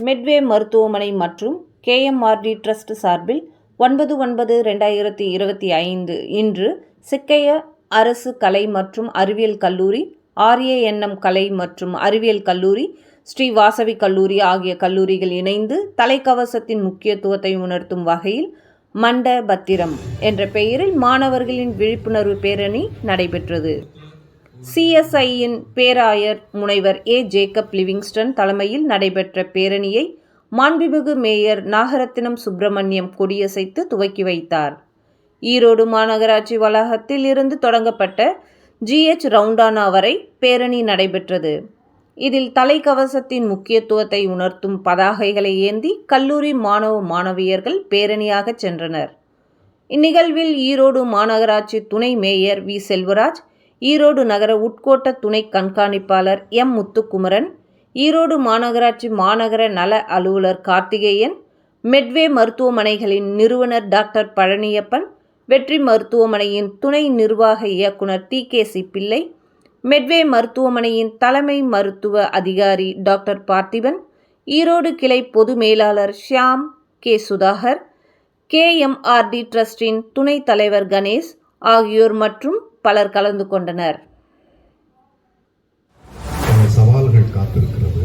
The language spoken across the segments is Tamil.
மெட்வே மருத்துவமனை மற்றும் கேஎம்ஆர்டி ட்ரஸ்ட் சார்பில் 9/9/2025 இன்று சிக்கையா அரசு கலை மற்றும் அறிவியல் கல்லூரி, ஆர்ஏஎன்எம் கலை மற்றும் அறிவியல் கல்லூரி, ஸ்ரீ வாசவி கல்லூரி ஆகிய கல்லூரிகள் இணைந்து தலைக்கவசத்தின் முக்கியத்துவத்தை உணர்த்தும் வகையில் மண்ட பத்திரம் என்ற பெயரில் மாணவர்களின் விழிப்புணர்வு பேரணி நடைபெற்றது. சிஎஸ்ஐயின் பேராயர் முனைவர் ஜேக்கப் லிவிங்ஸ்டன் தலைமையில் நடைபெற்ற பேரணியை மாண்புமிகு மேயர் நாகரத்தினம் சுப்பிரமணியம் கொடியசைத்து துவக்கி வைத்தார். ஈரோடு மாநகராட்சி வளாகத்தில் இருந்து தொடங்கப்பட்ட GH ரவுண்டானா வரை பேரணி நடைபெற்றது. இதில் தலைக்கவசத்தின் முக்கியத்துவத்தை உணர்த்தும் பதாகைகளை ஏந்தி கல்லூரி மாணவ மாணவியர்கள் பேரணியாக சென்றனர். இந்நிகழ்வில் ஈரோடு மாநகராட்சி துணை மேயர் வி. செல்வராஜ், ஈரோடு நகர உட்கோட்ட துணை கண்காணிப்பாளர் M. முத்துக்குமரன், ஈரோடு மாநகராட்சி மாநகர நல அலுவலர் கார்த்திகேயன், மெட்வே மருத்துவமனைகளின் நிறுவனர் டாக்டர் பழனியப்பன், வெற்றி மருத்துவமனையின் துணை நிர்வாக இயக்குனர் TKC பிள்ளை, மெட்வே மருத்துவமனையின் தலைமை மருத்துவ அதிகாரி டாக்டர் பார்த்திபன், ஈரோடு கிளை பொது மேலாளர் ஷியாம் கே. சுதாகர், KMRD ட்ரஸ்டின் துணைத் தலைவர் கணேஷ் ஆகியோர் மற்றும் பலர் கலந்து கொண்டனர். சவால்கள் காத்திருக்கிறது.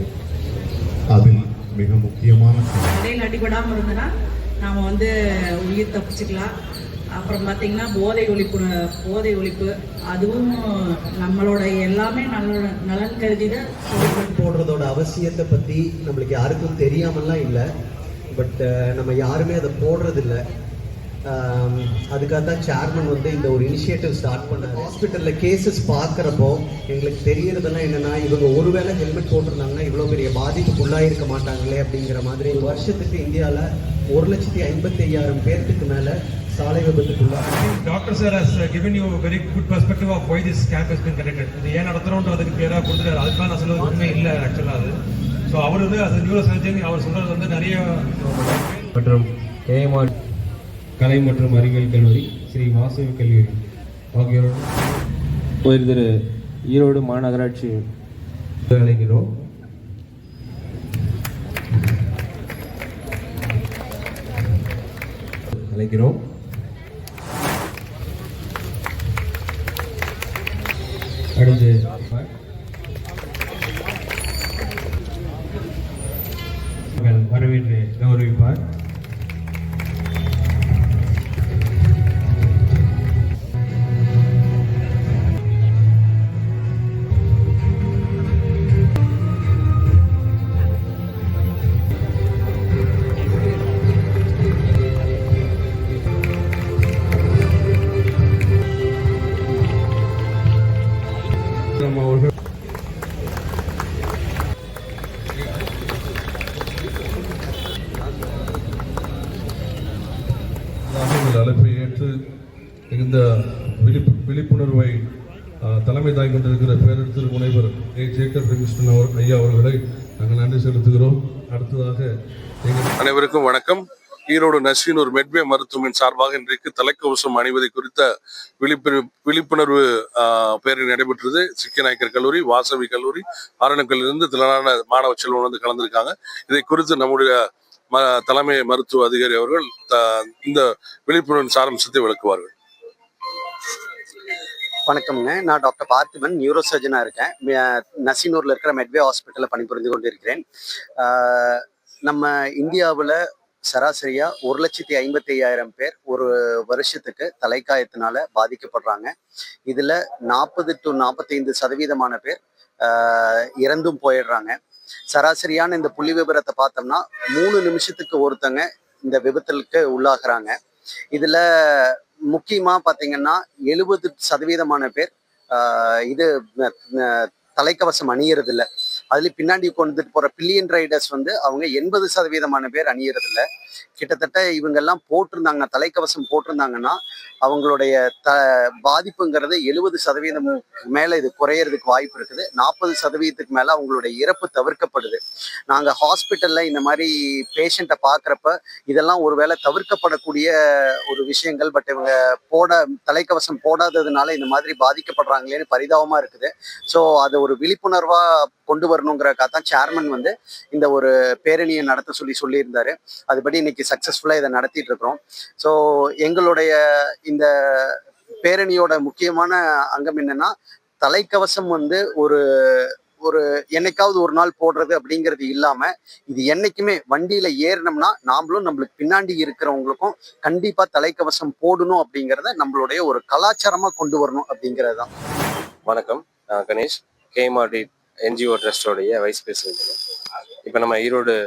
அதில் மிக முக்கியமான இடையில் அடிபடாமல் இருந்தனா நாம் உயிர் தப்பிச்சுக்கலாம். அப்புறம் பார்த்தீங்கன்னா போதை ஒழிப்பு அதுவும் நம்மளோட எல்லாமே நலன் கருதி தான் போடுறதோட அவசியத்தை பற்றி நம்மளுக்கு யாருக்கும் தெரியாமலாம் இல்லை. பட் நம்ம யாருமே அதை போடுறதில்லை. அதுக்காக தான் சேர்மன் இந்த ஒரு இனிஷியேட்டிவ் ஸ்டார்ட் பண்ணார். ஹாஸ்பிட்டலில் கேசஸ் பார்க்குறப்போ எங்களுக்கு தெரியறதெல்லாம் என்னென்னா, இவங்க ஒருவேளை ஹெல்மெட் போட்டிருந்தாங்கன்னா இவ்வளோ பெரிய பாதிப்புக்குள்ளாயிருக்க மாட்டாங்களே அப்படிங்கிற மாதிரி. வருஷத்துக்கு இந்தியாவில் 1,55,000 பேருக்கு மேலே சாலை விபத்துக்குள்ளாக. Doctor sir has given you a very good perspective of why this camp has been conducted. இது ஏன் நடத்துறோம்னு அதுக்கு பேராக கொடுத்துட்டாரு. அதுக்காக நான் சொல்றது உண்மை இல்லை ஆக்சுவலாக அது. ஸோ அவர் அது நியூரோ சர்ஜன் அவர் சொல்றது நிறைய மற்றும் KMR கலை மற்றும் அறிவியல் கல்லூரி, ஸ்ரீ வாசவி கல்லூரி ஆகியோர் திரு ஈரோடு மாநகராட்சி அழைக்கிறோம். அடுத்து வரவேற்று கௌரவிப்பார். அழைப்பை ஏற்று இந்த விழிப்புணர்வை தலைமை தாங்கி கொண்டிருக்கிற பேரறிஞர் முனைவர் ஜேக்கப் லிவிங்ஸ்டன் ஐயா அவர்களை நாங்கள் நன்றி செலுத்துகிறோம். அடுத்ததாக அனைவருக்கும் வணக்கம். ஈரோடு நசீனூர் மெட்வே மருத்துவமனை சார்பாக இன்றைக்கு தலைக்கவசம் அணிவதை குறித்த விழிப்புணர்வு பேரணி நடைபெற்றது. சிக்கநாயக்கர் கல்லூரி, வாசவி கல்லூரி, ஆரணக்கல்லிருந்து திரளான மாணவ செல்வம் கலந்திருக்காங்க. இதை குறித்து நம்முடைய தலைமை மருத்துவ அதிகாரி அவர்கள் இந்த விழிப்புணர்வு சாராம்சத்தை விளக்குவார்கள். வணக்கம்ங்க, நான் டாக்டர் பார்த்திபன், நியூரோ சர்ஜனாக இருக்கேன். நசீனூரில் இருக்கிற மெட்வே ஹாஸ்பிட்டலில் பணிபுரிந்து கொண்டிருக்கிறேன். நம்ம இந்தியாவில் சராசரியாக 1,55,000 பேர் ஒரு வருஷத்துக்கு தலைக்காயத்தினால பாதிக்கப்படுறாங்க. இதில் 40 to 45% பேர் இறந்தும் போயிடுறாங்க. சராசரியான இந்த புள்ளி விபரத்தை பார்த்தோம்னா 3 நிமிஷத்துக்கு ஒருத்தங்க இந்த விபத்துக்கு உள்ளாகிறாங்க. இதுல முக்கியமா பாத்தீங்கன்னா 70% பேர் இது தலைக்கவசம் அணியறது இல்லை. அதுல பின்னாடி கொண்டுட்டு போற பில்லியன் ரைடர்ஸ் அவங்க 80% பேர் அணியறது இல்லை. கிட்டத்தட்ட இவங்க எல்லாம் போட்டிருந்தாங்கன்னா, தலைக்கவசம் போட்டிருந்தாங்கன்னா அவங்களுடைய பாதிப்புங்கிறது 70% மேல இது குறையறதுக்கு வாய்ப்பு இருக்குது. 40% மேல அவங்களுடைய இறப்பு தவிர்க்கப்படுது. நாங்க ஹாஸ்பிட்டல்ல இந்த மாதிரி பேஷண்ட்டை பாக்குறப்ப இதெல்லாம் ஒருவேளை தவிர்க்கப்படக்கூடிய ஒரு விஷயங்கள். பட் இவங்க தலைக்கவசம் போடாததுனால இந்த மாதிரி பாதிக்கப்படுறாங்களேன்னு பரிதாபமா இருக்குது. ஸோ அது ஒரு விழிப்புணர்வா கொண்டு வரணுங்கிறக்காக தான் சேர்மன் வந்து இந்த ஒரு பேரணியை நடத்த சொல்லியிருந்தாரு. அதுபடி இன்னைக்கு சக்ஸஸ்ஃபுல்லாக இதை நடத்திட்டு இருக்கிறோம். ஸோ எங்களுடைய இந்த பேரணியோட முக்கியமான அங்கம் என்னன்னா, தலைக்கவசம் வந்து ஒரு ஒரு என்னைக்காவது ஒரு நாள் போடுறது அப்படிங்கிறது இல்லாம, இது என்னைக்குமே வண்டியில ஏறினோம்னா நாமளும் நம்மளுக்கு பின்னாடி இருக்கிறவங்களுக்கும் கண்டிப்பா தலைக்கவசம் போடணும் அப்படிங்கிறத நம்மளுடைய ஒரு கலாச்சாரமா கொண்டு வரணும் அப்படிங்கிறது தான். வணக்கம், நான் கணேஷ், கேஎம்ஆர்டி என்ஜிஓ ட்ரஸ்டோடைய வைஸ் பிரசிடென்ட். இப்போ நம்ம ஈரோடு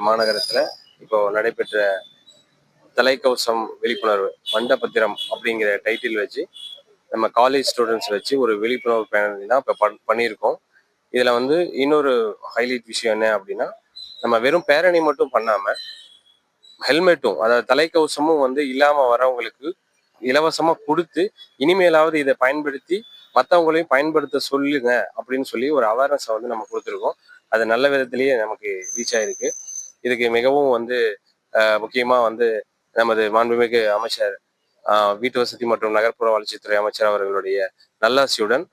மாநகரத்தில் இப்போ நடைபெற்ற தலைக்கவசம் விழிப்புணர்வு மண்டபத்திரம் அப்படிங்கிற டைட்டில் வச்சு நம்ம காலேஜ் ஸ்டூடெண்ட்ஸ் வச்சு ஒரு விழிப்புணர்வு பேரணி தான் இப்போ பண்ணியிருக்கோம். இதில் வந்து இன்னொரு ஹைலைட் விஷயம் என்ன அப்படின்னா, நம்ம வெறும் பேரணி மட்டும் பண்ணாமல் ஹெல்மெட்டும், அதாவது தலைக்கவசமும் வந்து இல்லாமல் வரவங்களுக்கு இலவசமாக கொடுத்து இனிமேலாவது இதை பயன்படுத்தி மற்றவங்களையும் பயன்படுத்த சொல்லுங்க அப்படின்னு சொல்லி ஒரு அவேர்னஸை வந்து நம்ம கொடுத்துருக்கோம். அது நல்ல விதத்திலேயே நமக்கு ரீச் ஆயிருக்கு. இதுக்கு மிகவும் வந்து முக்கியமாக வந்து நமது மாண்புமிகு அமைச்சர் வீட்டு வசதி மற்றும் நகர்ப்புற வளர்ச்சித்துறை அமைச்சர் அவர்களுடைய நல்லாசியுடன்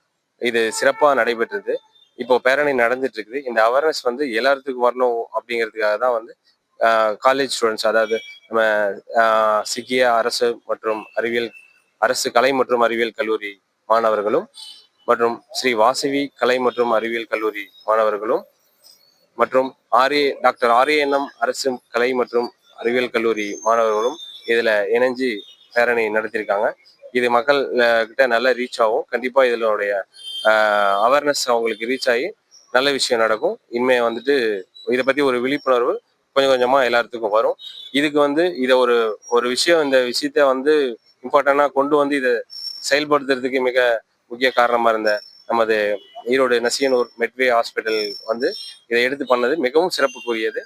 இது சிறப்பாக நடைபெற்றது. இப்போ பேரணி நடந்துட்டு இருக்குது. இந்த அவேர்னஸ் வந்து எல்லாத்துக்கும் வரணும் அப்படிங்கிறதுக்காக தான் வந்து காலேஜ் ஸ்டூடெண்ட்ஸ், அதாவது நம்ம சிக்கிய அரசு கலை மற்றும் அறிவியல் கல்லூரி மாணவர்களும் மற்றும் ஸ்ரீ வாசவி கலை மற்றும் அறிவியல் கல்லூரி மாணவர்களும் மற்றும் டாக்டர் ஆர்ஏஎன்எம் அரசு கலை மற்றும் அறிவியல் கல்லூரி மாணவர்களும் இதில் இணைஞ்சு பேரணி நடத்தியிருக்காங்க. இது மக்கள் கிட்ட நல்ல ரீச் ஆகும். கண்டிப்பாக இதனுடைய அவேர்னஸ் அவங்களுக்கு ரீச் ஆகி நல்ல விஷயம் நடக்கும். இனிமே வந்துட்டு இதை பற்றி ஒரு விழிப்புணர்வு கொஞ்சம் கொஞ்சமாக எல்லாத்துக்கும் வரும். இதுக்கு வந்து இதை ஒரு விஷயம், இந்த விஷயத்த வந்து இம்பார்ட்டண்டாக கொண்டு வந்து இதை செயல்படுத்துறதுக்கு மிக முக்கிய காரணமாக இருந்த நமது ஈரோடு நசியனூர் மெட்வே ஹாஸ்பிட்டல் வந்து இதை எடுத்து பண்ணது மிகவும் சிறப்புக்குரியது.